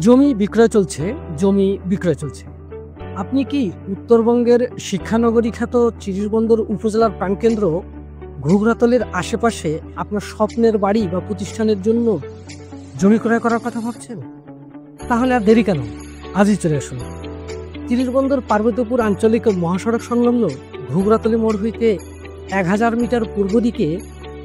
জমি বিক্রয় চলছে, জমি বিক্রয় চলছে। আপনি কি উত্তরবঙ্গের শিক্ষানগরী খ্যাত চিরিরবন্দর উপজেলার প্রাণকেন্দ্র ঘুঘরাতলের আশেপাশে আপনার স্বপ্নের বাড়ি বা প্রতিষ্ঠানের জন্য জমি ক্রয় করার কথা ভাবছেন? তাহলে আর দেরি কেন? আজই চলে আসুন। চিরিরবন্দর পার্বতীপুর আঞ্চলিক মহাসড়ক সংলগ্ন ঘুঘরাতলি মোড় হইতে 1000 মিটার পূর্ব দিকে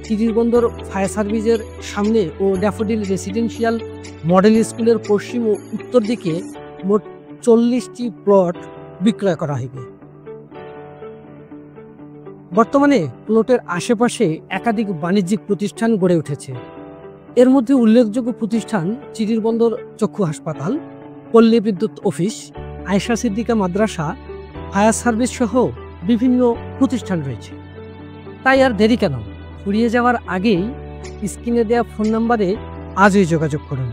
চিরিরবন্দর ফায়ার সার্ভিসের সামনে ও ড্যাফোডিল রেসিডেন্সিয়াল মডেল স্কুলের পশ্চিম ও উত্তর দিকে মোট 40টি প্লট বিক্রয় করা হইবে। বর্তমানে প্লটের আশেপাশে একাধিক বাণিজ্যিক প্রতিষ্ঠান গড়ে উঠেছে। এর মধ্যে উল্লেখযোগ্য প্রতিষ্ঠান চিরিরবন্দর চক্ষু হাসপাতাল, পল্লী বিদ্যুৎ অফিস, আয়েশা সিদ্দিকা মাদ্রাসা, ফায়ার সার্ভিস সহ বিভিন্ন প্রতিষ্ঠান রয়েছে। তাই আর দেরি কেন? ফুরিয়ে যাওয়ার আগেই স্ক্রিনে দেওয়া ফোন নাম্বারে আজই যোগাযোগ করুন।